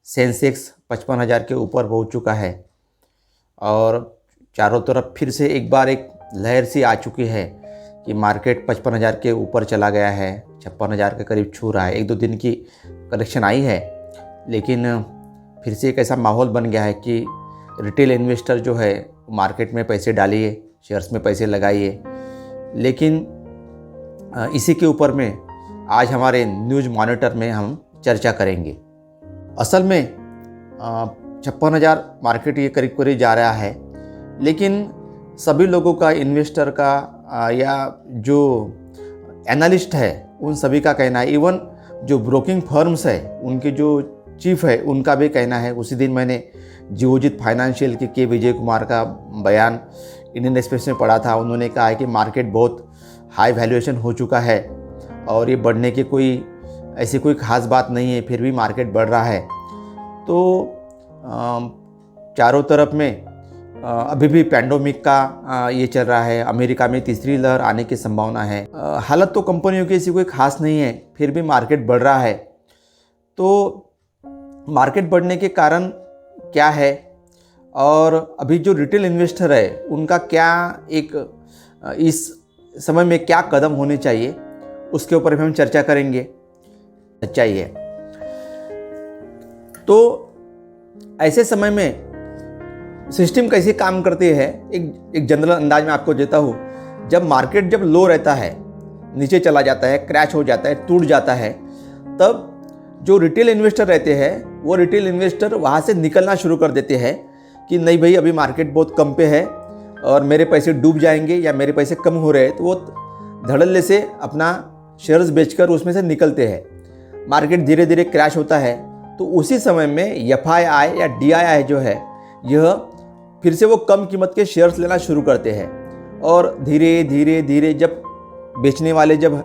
Sensex 55,000 के ऊपर पहुंच चुका है और चारों तरफ फिर से एक बार एक लहर सी आ चुकी है कि मार्केट 55,000 के ऊपर चला गया है, 56,000 के करीब छू रहा है। एक दो दिन की करेक्शन आई है, लेकिन फिर से एक ऐसा माहौल बन गया है कि रिटेल इन्वेस्टर जो है मार्केट में पैसे डालिए, शेयर्स में पैसे लगाइए। लेकिन इसी के ऊपर में आज हमारे न्यूज़ मॉनिटर में हम चर्चा करेंगे। असल में 56,000 मार्केट ये करीब करीब जा रहा है, लेकिन सभी लोगों का, इन्वेस्टर का या जो एनालिस्ट है उन सभी का कहना है, इवन जो ब्रोकिंग फर्म्स है उनके जो चीफ है उनका भी कहना है। उसी दिन मैंने जियोजित फाइनेंशियल के विजय कुमार का बयान इंडियन एक्सप्रेस में पढ़ा था। उन्होंने कहा है कि मार्केट बहुत हाई वैल्यूएशन हो चुका है और ये बढ़ने की ऐसी कोई ख़ास बात नहीं है, फिर भी मार्केट बढ़ रहा है। तो चारों तरफ में अभी भी पैंडेमिक का ये चल रहा है, अमेरिका में तीसरी लहर आने की संभावना है। हालत तो कंपनियों की ऐसी कोई ख़ास नहीं है, फिर भी मार्केट बढ़ रहा है। तो मार्केट बढ़ने के कारण क्या है और अभी जो रिटेल इन्वेस्टर है उनका क्या इस समय में क्या कदम होने चाहिए, उसके ऊपर भी हम चर्चा करेंगे। सच्चाई है तो ऐसे समय में सिस्टम कैसे काम करती है, एक जनरल अंदाज में आपको देता हूँ। जब मार्केट लो रहता है, नीचे चला जाता है, क्रैश हो जाता है, टूट जाता है, तब जो रिटेल इन्वेस्टर रहते हैं वो रिटेल इन्वेस्टर वहाँ से निकलना शुरू कर देते हैं कि नहीं भाई, अभी मार्केट बहुत कम पे है और मेरे पैसे डूब जाएंगे या मेरे पैसे कम हो रहे हैं, तो वो धड़ल्ले से अपना शेयर्स बेचकर उसमें से निकलते हैं। मार्केट धीरे धीरे क्रैश होता है तो उसी समय में FII या DII जो है यह फिर से वो कम कीमत के शेयर्स लेना शुरू करते हैं और धीरे धीरे धीरे जब बेचने वाले जब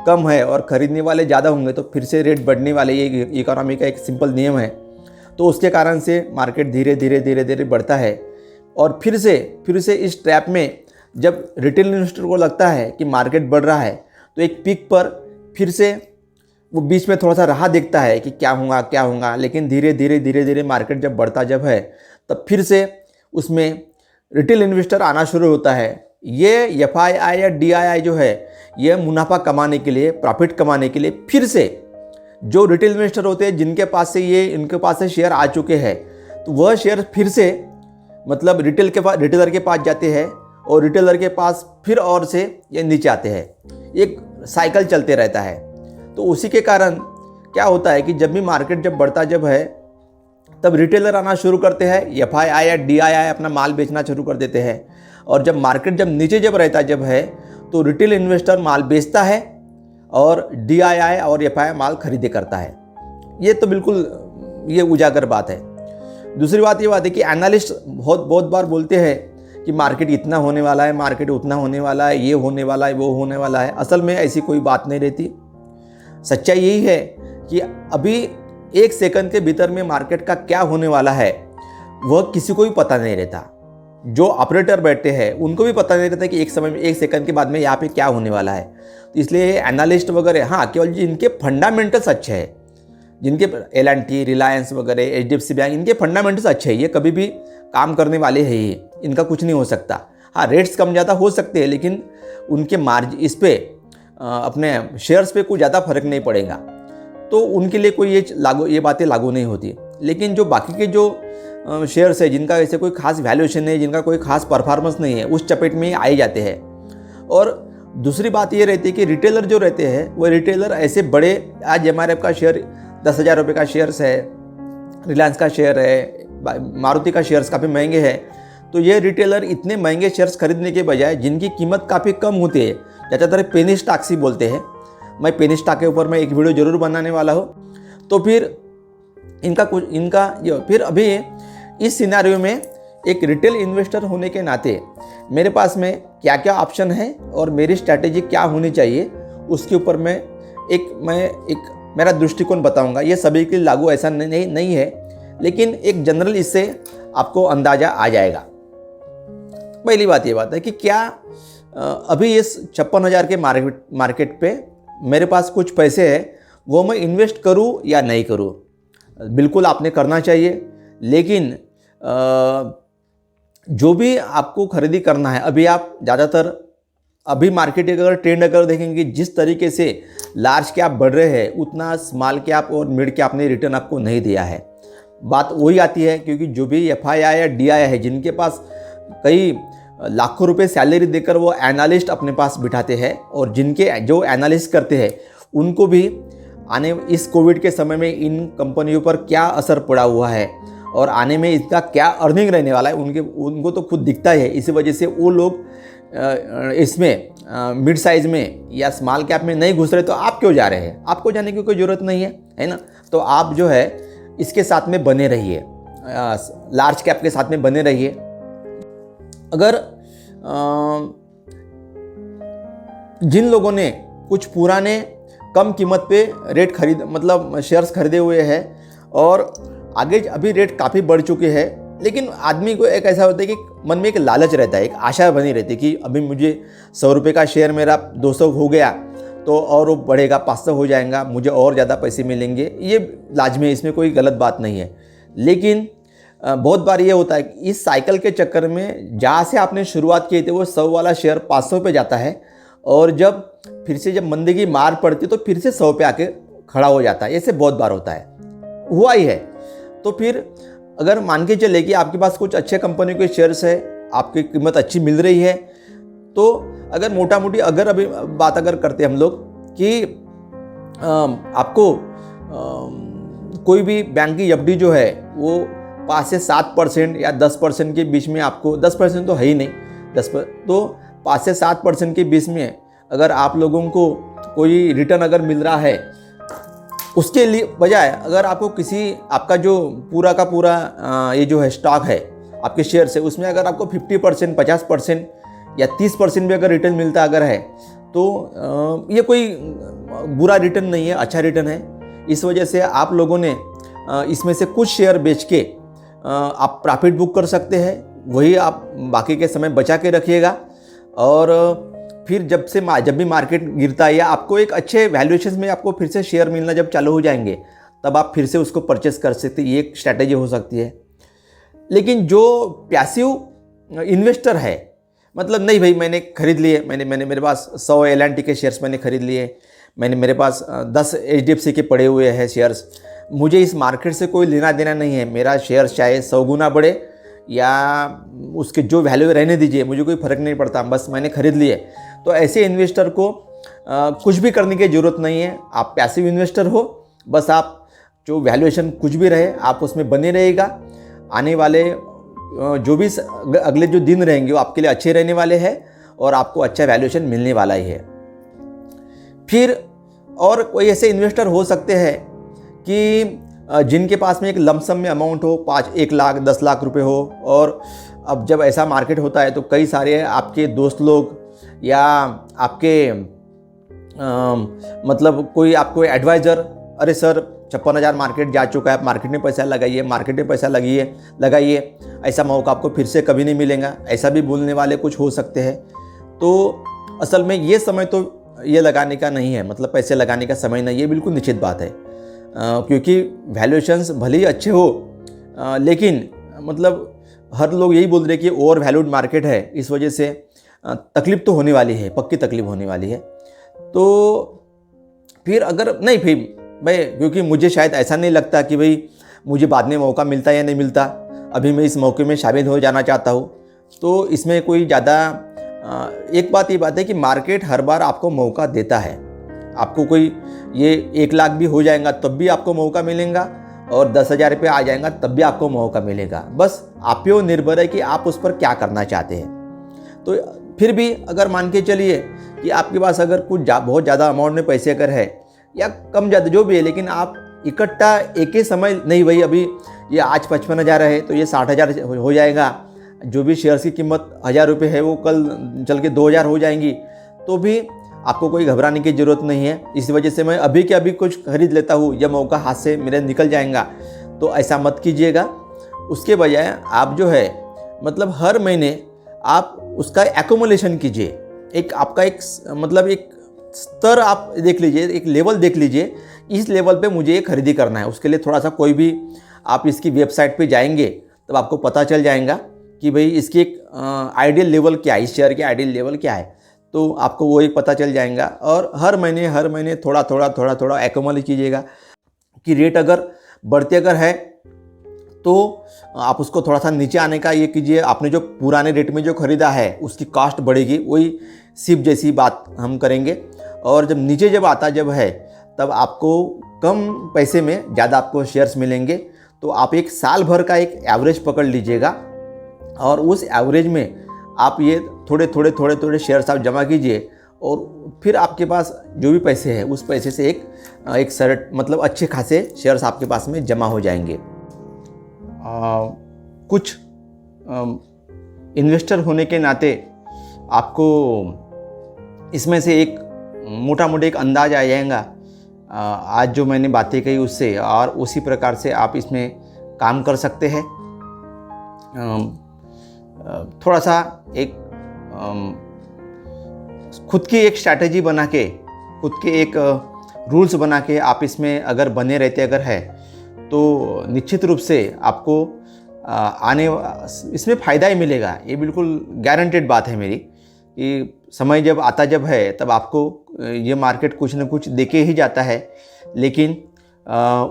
कम है और ख़रीदने वाले ज़्यादा होंगे तो फिर से रेट बढ़ने वाले, ये इकोनॉमी का एक सिंपल नियम है। तो उसके कारण से मार्केट धीरे धीरे धीरे धीरे बढ़ता है और फिर से इस ट्रैप में जब रिटेल इन्वेस्टर को लगता है कि मार्केट बढ़ रहा है तो एक पीक पर फिर से वो बीच में थोड़ा सा राह देखता है कि क्या होगा, लेकिन धीरे धीरे मार्केट जब बढ़ता है तब फिर से उसमें रिटेल इन्वेस्टर आना शुरू होता है। ये FII या DII जो है ये मुनाफा कमाने के लिए, प्रॉफिट कमाने के लिए फिर से जो रिटेल इन्वेस्टर होते हैं जिनके पास से इनके पास से शेयर आ चुके हैं, तो वह शेयर फिर से मतलब रिटेलर के पास जाते हैं और रिटेलर के पास फिर और से ये नीचे आते हैं। एक साइकिल चलते रहता है। तो उसी के कारण क्या होता है कि जब भी मार्केट बढ़ता है तब रिटेलर आना शुरू करते हैं, FII या DII अपना माल बेचना शुरू कर देते हैं और जब मार्केट नीचे रहता है तो रिटेल इन्वेस्टर माल बेचता है और DII और FII माल खरीदे करता है। ये तो बिल्कुल ये उजागर बात है। दूसरी बात ये बात है कि एनालिस्ट बहुत बार बोलते हैं कि मार्केट इतना होने वाला है, मार्केट उतना होने वाला है, ये होने वाला है, वो होने वाला है। असल में ऐसी कोई बात नहीं रहती। सच्चाई यही है कि अभी एक सेकंड के भीतर में मार्केट का क्या होने वाला है वह किसी को भी पता नहीं रहता। जो ऑपरेटर बैठे हैं उनको भी पता नहीं रहता कि एक समय में, एक सेकंड के बाद में यहाँ पे क्या होने वाला है। तो इसलिए एनालिस्ट वगैरह, हाँ, केवल जिनके फंडामेंटल्स अच्छे हैं, जिनके L&T, रिलायंस वगैरह, HDFC बैंक, इनके फंडामेंटल्स अच्छे हैं, ये कभी भी काम करने वाले हैं ही, इनका कुछ नहीं हो सकता। हाँ, रेट्स कम ज़्यादा हो सकते हैं लेकिन उनके मार्जिन इस पे अपने शेयर्स पे कोई ज़्यादा फर्क नहीं पड़ेगा, तो उनके लिए कोई ये बातें लागू नहीं होती। लेकिन जो बाकी के जो शेयर्स है जिनका ऐसे कोई खास वैल्यूएशन नहीं, जिनका कोई खास परफॉर्मेंस नहीं है, उस चपेट में आए जाते हैं। और दूसरी बात ये रहती है कि रिटेलर जो रहते हैं वो रिटेलर ऐसे बड़े, आज MRF का शेयर 10,000 रुपये का शेयर्स है, रिलायंस का शेयर है, मारुति का शेयर्स काफ़ी महंगे हैं। तो ये रिटेलर इतने महंगे शेयर्स खरीदने के बजाय जिनकी कीमत काफ़ी कम होती है, ज़्यादातर पेनी स्टॉक ही बोलते हैं, मैं पेनी स्टॉक के ऊपर मैं एक वीडियो ज़रूर बनाने वाला हूँ। तो फिर फिर अभी इस सिनेरियो में एक रिटेल इन्वेस्टर होने के नाते मेरे पास में क्या क्या ऑप्शन है और मेरी स्ट्रैटेजी क्या होनी चाहिए, उसके ऊपर मैं एक मेरा दृष्टिकोण बताऊंगा। ये सभी के लिए लागू ऐसा नहीं है, लेकिन एक जनरल इससे आपको अंदाज़ा आ जाएगा। पहली बात ये बात है कि क्या अभी इस 56,000 के मार्केट पे मेरे पास कुछ पैसे हैं, वो मैं इन्वेस्ट करूं या नहीं करूं। बिल्कुल आपने करना चाहिए, लेकिन जो भी आपको खरीदी करना है, अभी आप ज़्यादातर अभी मार्केट अगर ट्रेंड अगर देखेंगे, जिस तरीके से लार्ज कैप बढ़ रहे हैं उतना स्मॉल कैप और मिड कैप ने रिटर्न आपको नहीं दिया है। बात वही आती है, क्योंकि जो भी FII या DII है, जिनके पास कई लाखों रुपए सैलरी देकर वो एनालिस्ट अपने पास बिठाते हैं, और जिनके जो एनालिस्ट करते हैं उनको भी आने इस कोविड के समय में इन कंपनियों पर क्या असर पड़ा हुआ है और आने में इसका क्या अर्निंग रहने वाला है, उनको तो खुद दिखता है। इसी वजह से वो लोग इसमें मिड साइज़ में या स्मॉल कैप में नहीं घुस रहे। तो आप क्यों जा रहे हैं? आपको जाने की कोई ज़रूरत नहीं है ना। तो आप जो है इसके साथ में बने रहिए, लार्ज कैप के साथ में बने रहिए। अगर जिन लोगों ने कुछ पुराने कम कीमत पे शेयर्स खरीदे हुए हैं और आगे अभी रेट काफ़ी बढ़ चुके हैं, लेकिन आदमी को एक ऐसा होता है कि मन में एक लालच रहता है, एक आशा बनी रहती है कि अभी मुझे 100 रुपये का शेयर मेरा 200 हो गया तो और वो बढ़ेगा, 500 हो जाएगा, मुझे और ज़्यादा पैसे मिलेंगे। ये लाजमी है, इसमें कोई गलत बात नहीं है। लेकिन बहुत बार ये होता है कि इस साइकिल के चक्कर में जहाँ से आपने शुरुआत की थी वो 100 वाला शेयर 500 पे जाता है, और जब फिर से जब मंदी की मार पड़ती तो फिर से 100 पे आके खड़ा हो जाता है। ऐसे बहुत बार होता है, हुआ ही है। तो फिर अगर मान के चले कि आपके पास कुछ अच्छे कंपनी के शेयर्स है, आपकी कीमत अच्छी मिल रही है, तो अगर मोटा मोटी अगर अभी बात अगर करते हैं हम लोग कि आपको कोई भी बैंक की FD जो है वो 5 से 7% या 10% के बीच में, आपको 10% तो है ही नहीं, 5 से 7% के बीच में अगर आप लोगों को कोई रिटर्न अगर मिल रहा है, उसके लिए बजाय अगर आपको आपका जो पूरा का पूरा ये जो है स्टॉक है आपके शेयर से, उसमें अगर आपको 50%, 50% या 30% भी अगर रिटर्न मिलता अगर है, तो ये कोई बुरा रिटर्न नहीं है, अच्छा रिटर्न है। इस वजह से आप लोगों ने इसमें से कुछ शेयर बेच के आप प्रॉफिट बुक कर सकते हैं, वही आप बाकी के समय बचा के रखिएगा। और फिर जब भी मार्केट गिरता है या आपको एक अच्छे वैल्यूएशन में आपको फिर से शेयर मिलना जब चालू हो जाएंगे, तब आप फिर से उसको परचेस कर सकते हैं। ये एक स्ट्रैटेजी हो सकती है। लेकिन जो पैसिव इन्वेस्टर है, मतलब नहीं भाई मैंने खरीद लिए, मेरे पास 100 L&T के शेयर्स मैंने खरीद लिए, मेरे पास 10 HDFC के पड़े हुए हैं शेयर्स, मुझे इस मार्केट से कोई लेना देना नहीं है, मेरा शेयर चाहे 100 गुना बढ़े या उसके जो वैल्यू रहने दीजिए, मुझे कोई फ़र्क नहीं पड़ता, बस मैंने खरीद लिए। तो ऐसे इन्वेस्टर को कुछ भी करने की ज़रूरत नहीं है। आप पैसिव इन्वेस्टर हो, बस आप जो वैल्यूएशन कुछ भी रहे आप उसमें बने रहेगा। आने वाले जो भी अगले जो दिन रहेंगे वो आपके लिए अच्छे रहने वाले हैं और आपको अच्छा वैल्यूएशन मिलने वाला ही है। फिर और कोई ऐसे इन्वेस्टर हो सकते हैं कि जिनके पास में एक लमसम में अमाउंट हो, 1 लाख 10 लाख रुपए हो, और अब जब ऐसा मार्केट होता है तो कई सारे आपके दोस्त लोग या आपके मतलब कोई आपको एडवाइज़र, अरे सर 56,000 मार्केट जा चुका है, आप मार्केट में पैसा लगाइए, मार्केट में पैसा लगाइए, ऐसा मौका आपको फिर से कभी नहीं मिलेगा, ऐसा भी बोलने वाले कुछ हो सकते हैं। तो असल में ये समय तो ये लगाने का नहीं है, मतलब पैसे लगाने का समय नहीं, ये बिल्कुल निश्चित बात है। क्योंकि वैल्यूएशंस भले ही अच्छे हो, लेकिन मतलब हर लोग यही बोल रहे कि ओवर वैल्यूड मार्केट है, इस वजह से तकलीफ तो होने वाली है, पक्की तकलीफ होने वाली है। तो फिर अगर नहीं फिर भाई, क्योंकि मुझे शायद ऐसा नहीं लगता कि भाई मुझे बाद में मौका मिलता या नहीं मिलता, अभी मैं इस मौके में शामिल हो जाना चाहता हूँ, तो इसमें कोई ज़्यादा एक बात ये बात है कि मार्केट हर बार आपको मौका देता है। आपको कोई ये 1 लाख भी हो जाएगा तब भी आपको मौका मिलेगा, और 10,000 रुपये आ जाएगा तब भी आपको मौका मिलेगा। बस आप पे निर्भर है कि आप उस पर क्या करना चाहते हैं। तो फिर भी अगर मान के चलिए कि आपके पास अगर कुछ बहुत ज़्यादा अमाउंट में पैसे अगर है या कम ज़्यादा जो भी है, लेकिन आप इकट्ठा एक ही समय नहीं, भाई अभी ये आज 55,000 है तो ये 60,000 हो जाएगा, जो भी शेयर्स की कीमत 1,000 रुपये है वो कल चल के 2,000 हो जाएंगी, तो भी आपको कोई घबराने की ज़रूरत नहीं है। इस वजह से मैं अभी के अभी कुछ खरीद लेता हूँ, यह मौका हाथ से मेरे निकल जाएगा, तो ऐसा मत कीजिएगा। उसके बजाय आप जो है मतलब हर महीने आप उसका एक्यूमुलेशन कीजिए। एक आपका एक मतलब एक स्तर आप देख लीजिए, एक लेवल देख लीजिए, इस लेवल पे मुझे ये खरीदी करना है। उसके लिए थोड़ा सा कोई भी आप इसकी वेबसाइट पे जाएंगे तब आपको पता चल जाएगा कि भाई इसकी एक आइडियल लेवल क्या है, इस शेयर की आइडियल लेवल क्या है, तो आपको वो एक पता चल जाएगा। और हर महीने थोड़ा थोड़ा एक्यूमुलेट कीजिएगा कि रेट अगर बढ़ते अगर है तो आप उसको थोड़ा सा नीचे आने का ये कीजिए। आपने जो पुराने रेट में जो ख़रीदा है उसकी कॉस्ट बढ़ेगी, वही सिप जैसी बात हम करेंगे। और जब नीचे जब आता जब है तब आपको कम पैसे में ज़्यादा आपको शेयर्स मिलेंगे। तो आप एक साल भर का एक एवरेज पकड़ लीजिएगा और उस एवरेज में आप ये थोड़े शेयर्स आप जमा कीजिए और फिर आपके पास जो भी पैसे हैं उस पैसे से एक सर्ट मतलब अच्छे खासे शेयर्स आपके पास में जमा हो जाएंगे। कुछ इन्वेस्टर होने के नाते आपको इसमें से एक मोटा एक अंदाज आ जाएगा आज जो मैंने बातें कही उससे, और उसी प्रकार से आप इसमें काम कर सकते हैं। थोड़ा सा एक खुद की एक स्ट्रैटेजी बना के, खुद के एक रूल्स बना के आप इसमें अगर बने रहते अगर है तो निश्चित रूप से आपको इसमें फ़ायदा ही मिलेगा। ये बिल्कुल गारंटेड बात है मेरी कि समय जब आता जब है तब आपको ये मार्केट कुछ न कुछ देके ही जाता है। लेकिन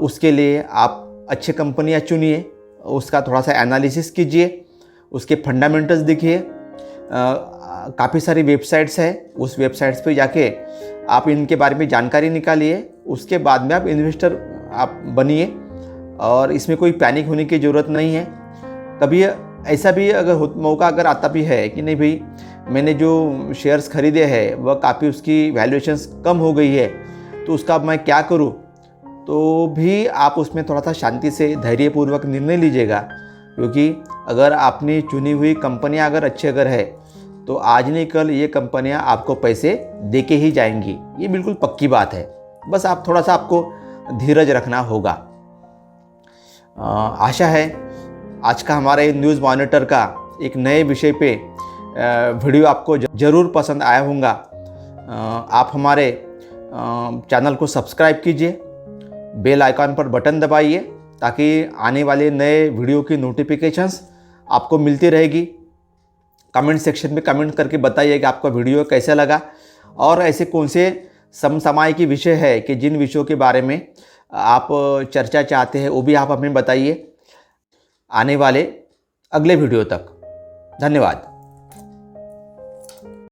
उसके लिए आप अच्छे कंपनियां चुनिए, उसका थोड़ा सा एनालिसिस कीजिए, उसके फंडामेंटल्स देखिए। काफ़ी सारी वेबसाइट्स है, उस वेबसाइट्स पे जाके आप इनके बारे में जानकारी निकालिए। उसके बाद में आप इन्वेस्टर आप बनिए और इसमें कोई पैनिक होने की ज़रूरत नहीं है। कभी ऐसा भी अगर मौका अगर आता भी है कि नहीं भाई मैंने जो शेयर्स खरीदे हैं वह काफ़ी उसकी वैल्यूएशंस कम हो गई है तो उसका अब मैं क्या करूं, तो भी आप उसमें थोड़ा सा शांति से धैर्यपूर्वक निर्णय लीजिएगा। क्योंकि अगर आपने चुनी हुई कंपनियां अगर अच्छी अगर है तो आज नहीं कल ये कंपनियां आपको पैसे दे के ही जाएंगी, ये बिल्कुल पक्की बात है। बस आप थोड़ा सा आपको धीरज रखना होगा। आशा है आज का हमारे न्यूज़ मॉनिटर का एक नए विषय पे वीडियो आपको ज़रूर पसंद आया होगा। आप हमारे चैनल को सब्सक्राइब कीजिए, बेल आइकॉन पर बटन दबाइए ताकि आने वाले नए वीडियो की नोटिफिकेशंस आपको मिलती रहेगी। कमेंट सेक्शन में कमेंट करके बताइए कि आपका वीडियो कैसा लगा और ऐसे कौन से समसामयिक विषय है कि जिन विषयों के बारे में आप चर्चा चाहते हैं वो भी आप हमें बताइए आने वाले अगले वीडियो तक। धन्यवाद।